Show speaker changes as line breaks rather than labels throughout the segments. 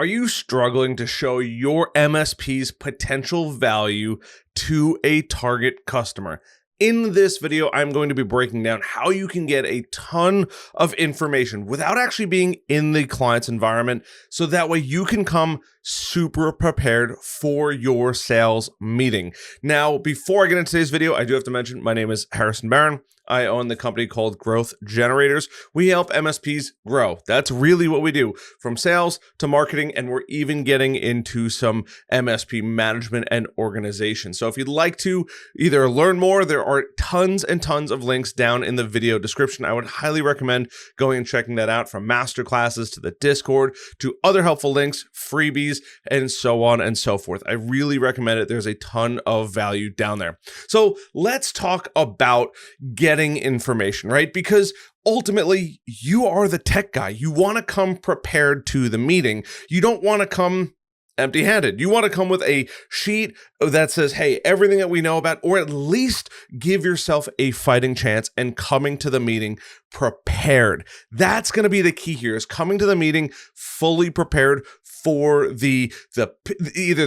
Are you struggling to show your MSP's potential value to a target customer? In this video, I'm going to be breaking down how you can get a ton of information without actually being in the client's environment, so that way you can come super prepared for your sales meeting. Now, before I get into today's video, I do have to mention my name is Harrison Barron. I own the company called Growth Generators. We help MSPs grow. That's really what we do, from sales to marketing, and we're even getting into some MSP management and organization. So if you'd like to either learn more, there are tons and tons of links down in the video description. I would highly recommend going and checking that out, from masterclasses to the Discord to other helpful links, freebies, and so on and so forth. I really recommend it. There's a ton of value down there. So let's talk about getting information, right? Because ultimately, you are the tech guy. You want to come prepared to the meeting. You don't want to come empty-handed. You want to come with a sheet that says, hey, everything that we know about, or at least give yourself a fighting chance and coming to the meeting prepared. That's going to be the key here, is coming to the meeting fully prepared for either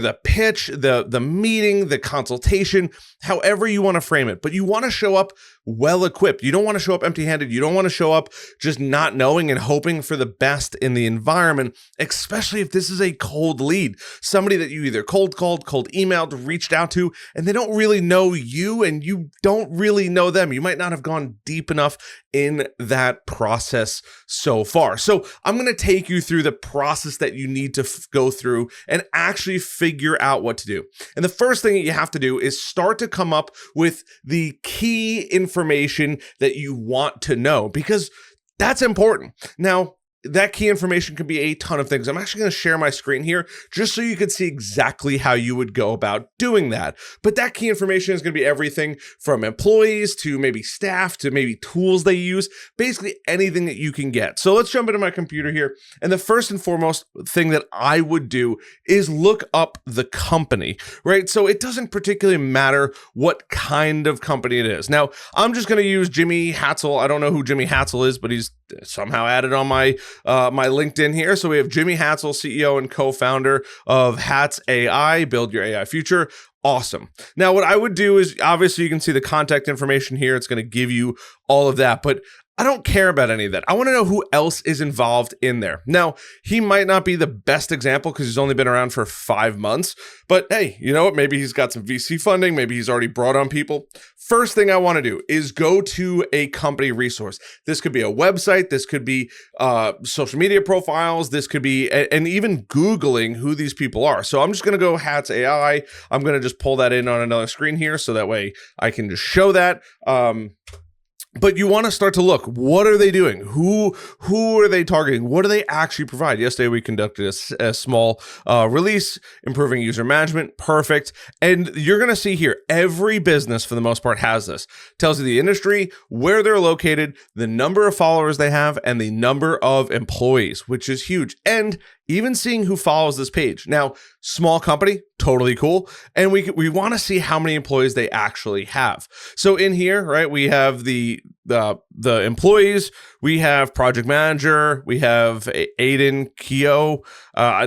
the pitch, the meeting, the consultation, however you want to frame it. But you want to show up well equipped. You don't want to show up empty-handed. You don't want to show up just not knowing and hoping for the best in the environment, especially if this is a cold lead, somebody that you either cold called, cold emailed, reached out to, and they don't really know you and you don't really know them. You might not have gone deep enough in that process so far. So I'm going to take you through the process that you need to go through and actually figure out what to do. And the first thing that you have to do is start to come up with the key information that you want to know, because that's important. Now, that key information can be a ton of things. I'm actually going to share my screen here just so you can see exactly how you would go about doing that. But that key information is going to be everything from employees to maybe staff to maybe tools they use, basically anything that you can get. So let's jump into my computer here. And the first and foremost thing that I would do is look up the company, right? So it doesn't particularly matter what kind of company it is. Now, I'm just going to use Jimmy Hatzel. I don't know who Jimmy Hatzel is, but he's somehow added on my LinkedIn here. So we have Jimmy Hatzel, CEO and co-founder of Hats AI, Build Your AI Future. Awesome. Now, what I would do is, obviously you can see the contact information here. It's going to give you all of that, but I don't care about any of that. I want to know who else is involved in there. Now, he might not be the best example because he's only been around for 5 months, but hey, you know what? Maybe he's got some VC funding. Maybe he's already brought on people. First thing I want to do is go to a company resource. This could be a website. This could be social media profiles. This could be, and even Googling who these people are. So I'm just going to go Hats AI. I'm going to just pull that in on another screen here, so that way I can just show that. But you want to start to look, what are they doing? Who are they targeting? What do they actually provide? Yesterday, we conducted a small release, improving user management. Perfect. And you're going to see here, every business for the most part has this. Tells you the industry, where they're located, the number of followers they have, and the number of employees, which is huge. And even seeing who follows this page. Now, small company, totally cool. And we want to see how many employees they actually have. So in here, right, we have the employees, we have project manager, we have Aiden Keogh,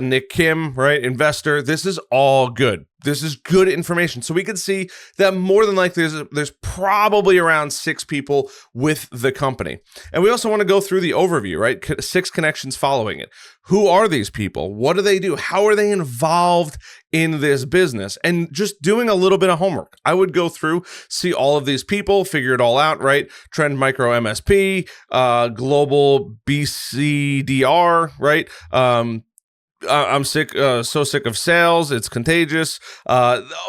Nick Kim, right, investor. This is all good. This is good information. So we can see that more than likely there's probably around 6 people with the company. And we also want to go through the overview, right? 6 connections following it. Who are these people? What do they do? How are they involved in this business? And just doing a little bit of homework. I would go through, see all of these people, figure it all out, right? Trend Micro MSP, Global BCDR, right? I'm sick, so sick of sales. It's contagious.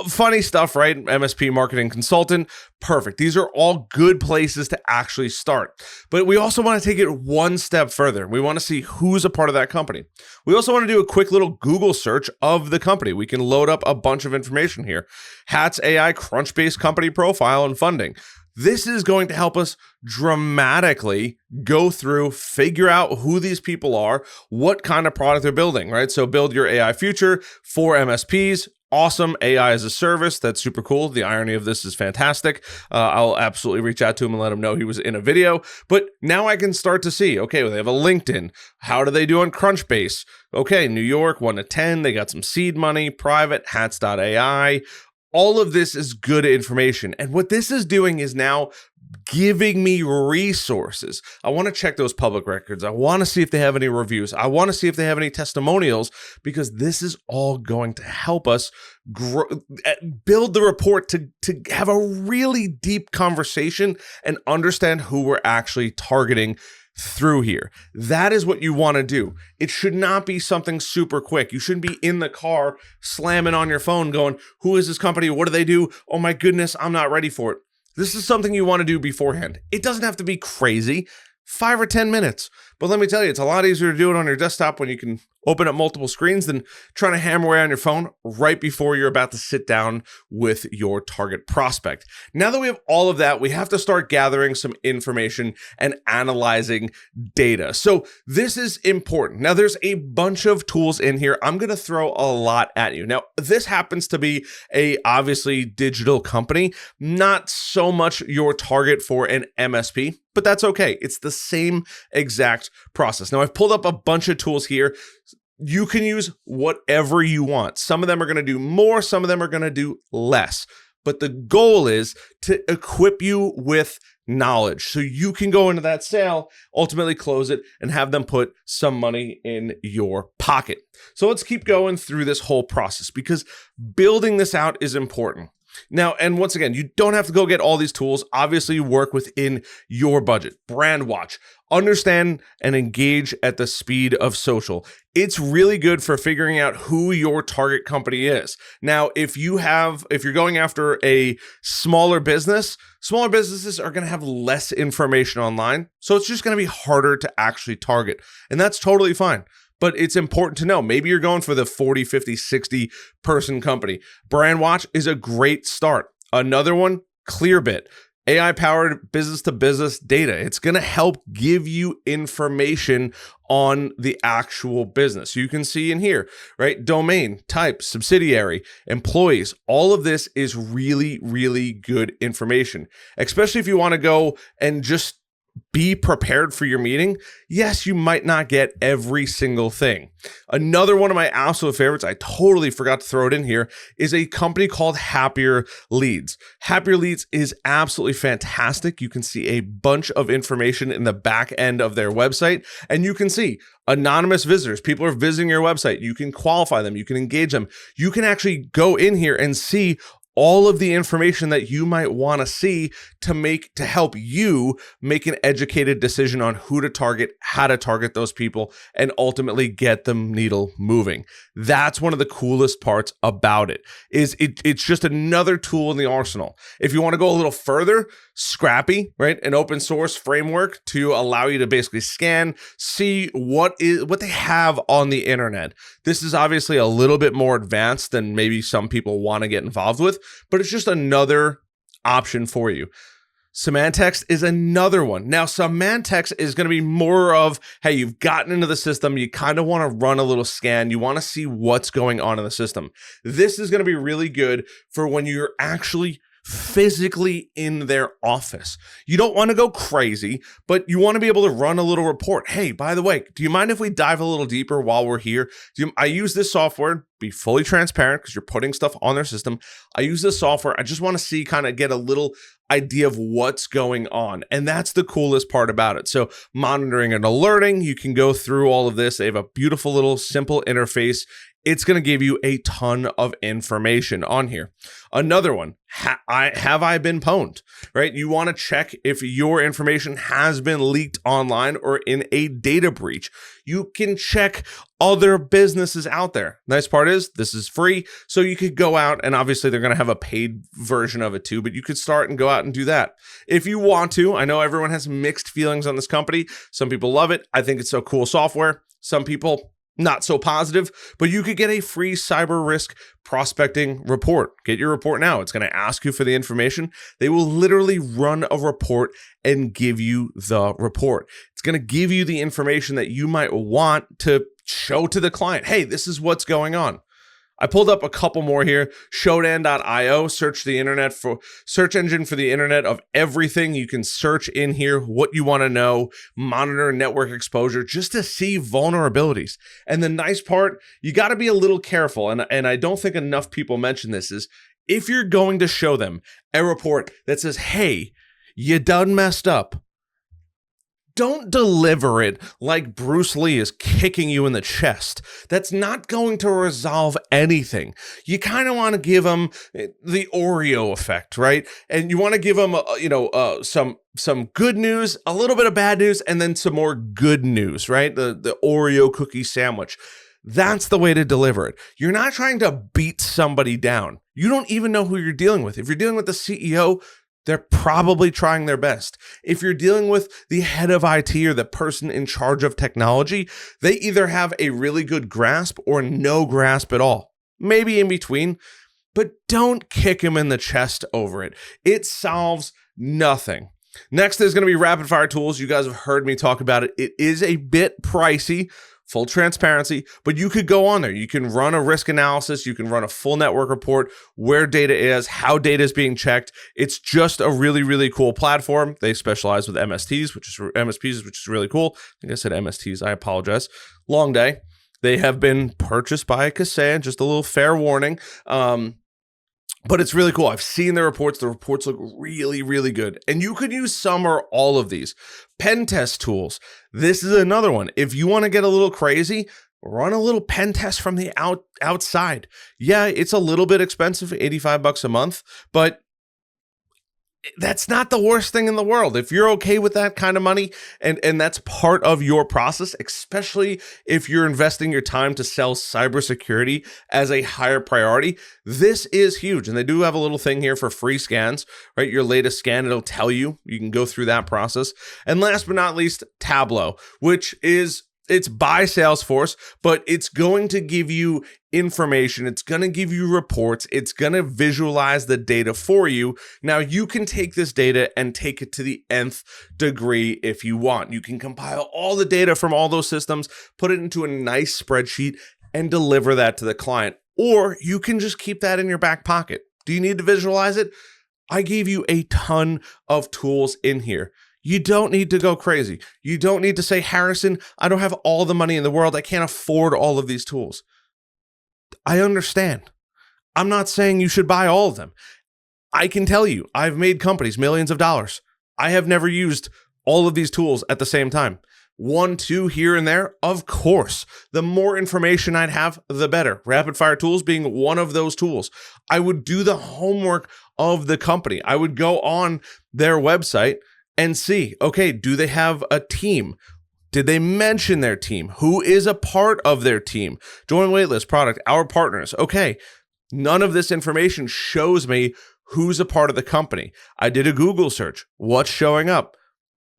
Funny stuff, right? MSP marketing consultant. Perfect. These are all good places to actually start. But we also want to take it one step further. We want to see who's a part of that company. We also want to do a quick little Google search of the company. We can load up a bunch of information here. Hats AI Crunchbase company profile and funding. This is going to help us dramatically go through, figure out who these people are, what kind of product they're building, right? So build your AI future for MSPs. awesome. AI as a service. That's super cool. The irony of this is fantastic. I'll absolutely reach out to him and let him know he was in a video. But now I can start to see, okay, well, they have a LinkedIn. How do they do on Crunchbase? Okay, New York, 1 to 10. They got some seed money, private, hats.ai. All of this is good information. And what this is doing is now giving me resources. I want to check those public records. I want to see if they have any reviews. I want to see if they have any testimonials, because this is all going to help us grow, build the report to have a really deep conversation and understand who we're actually targeting through here. That is what you want to do. It should not be something super quick. You shouldn't be in the car slamming on your phone going, who is this company? What do they do? Oh my goodness, I'm not ready for it. This is something you want to do beforehand. It doesn't have to be crazy, 5 or 10 minutes. But let me tell you, it's a lot easier to do it on your desktop when you can open up multiple screens than trying to hammer away on your phone right before you're about to sit down with your target prospect. Now that we have all of that, we have to start gathering some information and analyzing data. So this is important. Now there's a bunch of tools in here. I'm going to throw a lot at you. Now this happens to be a obviously digital company, not so much your target for an MSP, but that's okay. It's the same exact process. Now I've pulled up a bunch of tools here. You can use whatever you want. Some of them are going to do more, some of them are going to do less. But the goal is to equip you with knowledge so you can go into that sale, ultimately close it, and have them put some money in your pocket. So let's keep going through this whole process, because building this out is important. Now, and once again, you don't have to go get all these tools. Obviously, you work within your budget. Brand watch. Understand and engage at the speed of social. It's really good for figuring out who your target company is. Now, if you're going after a smaller businesses are going to have less information online. So it's just going to be harder to actually target. And that's totally fine. But it's important to know, maybe you're going for the 40, 50, 60 person company. Brandwatch is a great start. Another one, Clearbit, AI-powered business-to-business data. It's going to help give you information on the actual business. You can see in here, right? Domain, type, subsidiary, employees. All of this is really, really good information, especially if you want to go and just be prepared for your meeting. Yes, you might not get every single thing. Another one of my absolute favorites, I totally forgot to throw it in here, is a company called Happier Leads. Happier Leads is absolutely fantastic. You can see a bunch of information in the back end of their website, and you can see anonymous visitors. People are visiting your website. You can qualify them. You can engage them. You can actually go in here and see all of the information that you might want to see to help you make an educated decision on who to target, how to target those people, and ultimately get the needle moving. That's one of the coolest parts about it. It's just another tool in the arsenal. If you want to go a little further, Scrappy, right? An open source framework to allow you to basically scan, see what they have on the internet. This is obviously a little bit more advanced than maybe some people want to get involved with, but it's just another option for you. Symantec is another one. Now, Symantec is going to be more of, hey, you've gotten into the system, you kind of want to run a little scan, you want to see what's going on in the system. This is going to be really good for when you're actually physically in their office. You don't want to go crazy, but you want to be able to run a little report. Hey, by the way, do you mind if we dive a little deeper while we're here? I use this software, be fully transparent because you're putting stuff on their system. I use this software. I just want to see, kind of get a little idea of what's going on. And that's the coolest part about it. So monitoring and alerting, you can go through all of this. They have a beautiful little simple interface. It's going to give you a ton of information on here. Another one, have I been pwned, right? You want to check if your information has been leaked online or in a data breach. You can check other businesses out there. Nice part is this is free. So you could go out, and obviously they're going to have a paid version of it too, but you could start and go out and do that. If you want to, I know everyone has mixed feelings on this company. Some people love it. I think it's so cool software. Some people not so positive, but you could get a free cyber risk prospecting report. Get your report now. It's going to ask you for the information. They will literally run a report and give you the report. It's going to give you the information that you might want to show to the client. Hey, this is what's going on. I pulled up a couple more here. Shodan.io, search engine for the internet of everything. You can search in here what you want to know, monitor network exposure just to see vulnerabilities. And the nice part, you got to be a little careful. And I don't think enough people mention this is if you're going to show them a report that says, hey, you done messed up, don't deliver it like Bruce Lee is kicking you in the chest. That's not going to resolve anything. You kind of want to give them the Oreo effect, right? And you want to give them, some good news, a little bit of bad news, and then some more good news, right? The Oreo cookie sandwich. That's the way to deliver it. You're not trying to beat somebody down. You don't even know who you're dealing with. If you're dealing with the CEO, they're probably trying their best. If you're dealing with the head of IT or the person in charge of technology, they either have a really good grasp or no grasp at all. Maybe in between, but don't kick him in the chest over it. It solves nothing. Next is going to be rapid fire tools. You guys have heard me talk about it. It is a bit pricey. Full transparency, but you could go on there. You can run a risk analysis. You can run a full network report, where data is, how data is being checked. It's just a really, really cool platform. They specialize with MSPs, which is really cool. I think I said MSTs. I apologize. Long day. They have been purchased by Kaseya. Just a little fair warning. But it's really cool. I've seen the reports. The reports look really, really good. And you could use some or all of these. Pen test tools. This is another one. If you want to get a little crazy, run a little pen test from the outside. Yeah, it's a little bit expensive, $85 a month, but that's not the worst thing in the world. If you're okay with that kind of money and that's part of your process, especially if you're investing your time to sell cybersecurity as a higher priority, this is huge. And they do have a little thing here for free scans, right? Your latest scan, it'll tell you. You can go through that process. And last but not least, Tableau, which is it's by Salesforce, but it's going to give you information. It's going to give you reports. It's going to visualize the data for you. Now you can take this data and take it to the nth degree if you want. You can compile all the data from all those systems, put it into a nice spreadsheet and deliver that to the client. Or you can just keep that in your back pocket. Do you need to visualize it? I gave you a ton of tools in here. You don't need to go crazy. You don't need to say, Harrison, I don't have all the money in the world. I can't afford all of these tools. I understand. I'm not saying you should buy all of them. I can tell you, I've made companies millions of dollars. I have never used all of these tools at the same time. 1, 2 here and there, of course. The more information I'd have, the better. Rapid fire tools being one of those tools. I would do the homework of the company. I would go on their website and see, okay, do they have a team? Did they mention their team? Who is a part of their team? Join waitlist, product, our partners. Okay, none of this information shows me who's a part of the company. I did a Google search. What's showing up?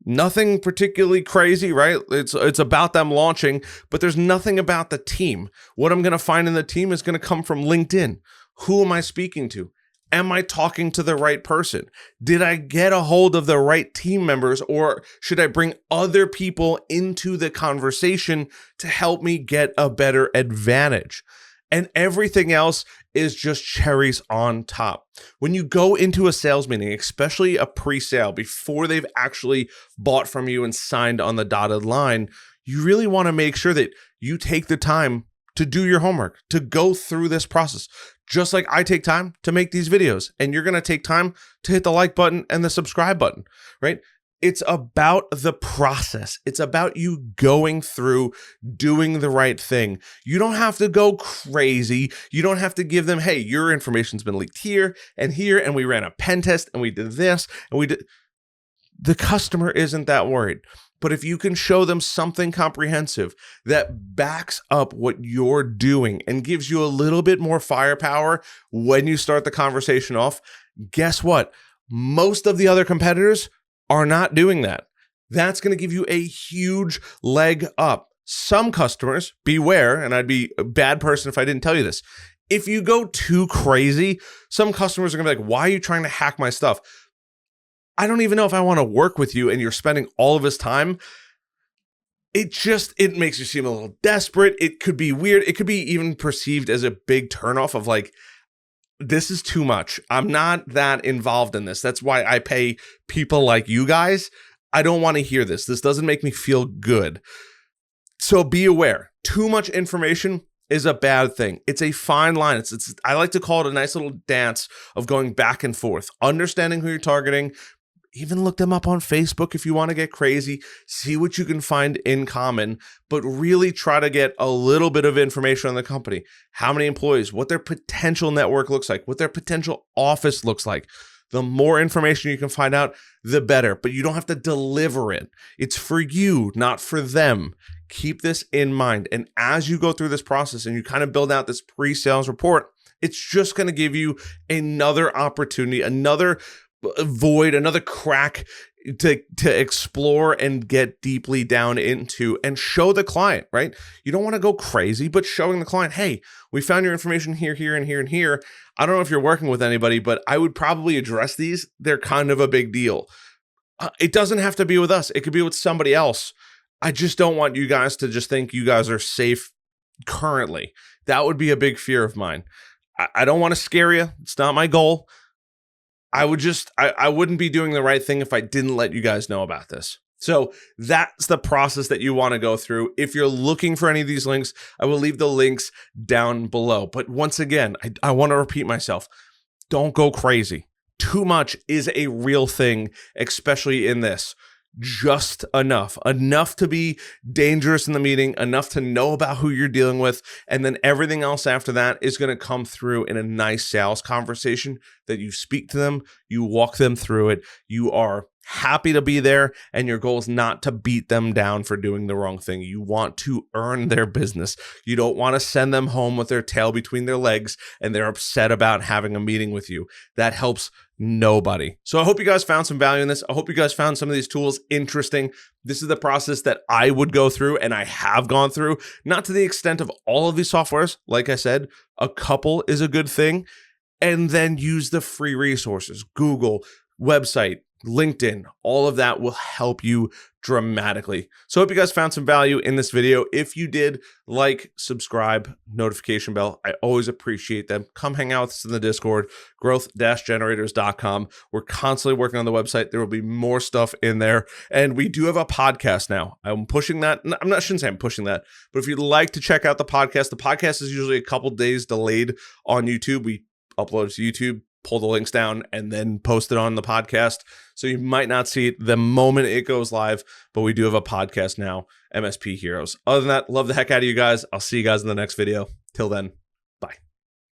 Nothing particularly crazy, right? It's about them launching, but there's nothing about the team. What I'm going to find in the team is going to come from LinkedIn. Who am I speaking to? Am I talking to the right person? Did I get a hold of the right team members, or should I bring other people into the conversation to help me get a better advantage? And everything else is just cherries on top. When you go into a sales meeting, especially a pre-sale, before they've actually bought from you and signed on the dotted line, you really want to make sure that you take the time to do your homework, to go through this process. Just like I take time to make these videos, and you're going to take time to hit the like button and the subscribe button, right? It's about the process. It's about you going through, doing the right thing. You don't have to go crazy. You don't have to give them, hey, your information's been leaked here, and we ran a pen test, and we did this, and we did. The customer isn't that worried. But if you can show them something comprehensive that backs up what you're doing and gives you a little bit more firepower when you start the conversation off, guess what? Most of the other competitors are not doing that. That's going to give you a huge leg up. Some customers, beware, and I'd be a bad person if I didn't tell you this. If you go too crazy, some customers are going to be like, why are you trying to hack my stuff? I don't even know if I want to work with you and you're spending all of this time. it makes you seem a little desperate. It could be weird. It could be even perceived as a big turnoff of like, this is too much. I'm not that involved in this. That's why I pay people like you guys. I don't want to hear this. This doesn't make me feel good. So be aware. Too much information is a bad thing. It's a fine line. It's I like to call it a nice little dance of going back and forth, understanding who you're targeting. Even look them up on Facebook if you want to get crazy, see what you can find in common, but really try to get a little bit of information on the company. How many employees, what their potential network looks like, what their potential office looks like. The more information you can find out, the better, but you don't have to deliver it. It's for you, not for them. Keep this in mind. And as you go through this process and you kind of build out this pre-sales report, it's just going to give you another opportunity, another void, another crack to explore and get deeply down into and show the client, right? You don't want to go crazy, but showing the client, hey, we found your information here, here, and here, and here. I don't know if you're working with anybody, but I would probably address these. They're kind of a big deal. It doesn't have to be with us. It could be with somebody else. I just don't want you guys to just think you guys are safe currently. That would be a big fear of mine. I don't want to scare you. It's not my goal. I wouldn't be doing the right thing if I didn't let you guys know about this. So that's the process that you want to go through. If you're looking for any of these links, I will leave the links down below. But once again, I want to repeat myself. Don't go crazy. Too much is a real thing, especially in this. Just enough to be dangerous in the meeting, enough to know about who you're dealing with, and then everything else after that is going to come through in a nice sales conversation that you speak to them, you walk them through it, you are happy to be there, and your goal is not to beat them down for doing the wrong thing. You want to earn their business. You don't want to send them home with their tail between their legs and they're upset about having a meeting with you. That helps nobody. So I hope you guys found some value in this. I hope you guys found some of these tools interesting. This is the process that I would go through and I have gone through, not to the extent of all of these softwares. Like I said, a couple is a good thing. And then use the free resources, Google, website, LinkedIn, all of that will help you dramatically. So I hope you guys found some value in this video. If you did, like, subscribe, notification bell. I always appreciate them. Come hang out with us in the Discord, growth-generators.com. We're constantly working on the website. There will be more stuff in there. And we do have a podcast now. I'm pushing that. I shouldn't say I'm pushing that, but if you'd like to check out the podcast is usually a couple days delayed on YouTube. We upload it to YouTube, pull the links down, and then post it on the podcast. So you might not see it the moment it goes live, but we do have a podcast now, MSP Heroes. Other than that, love the heck out of you guys. I'll see you guys in the next video. Till then, bye.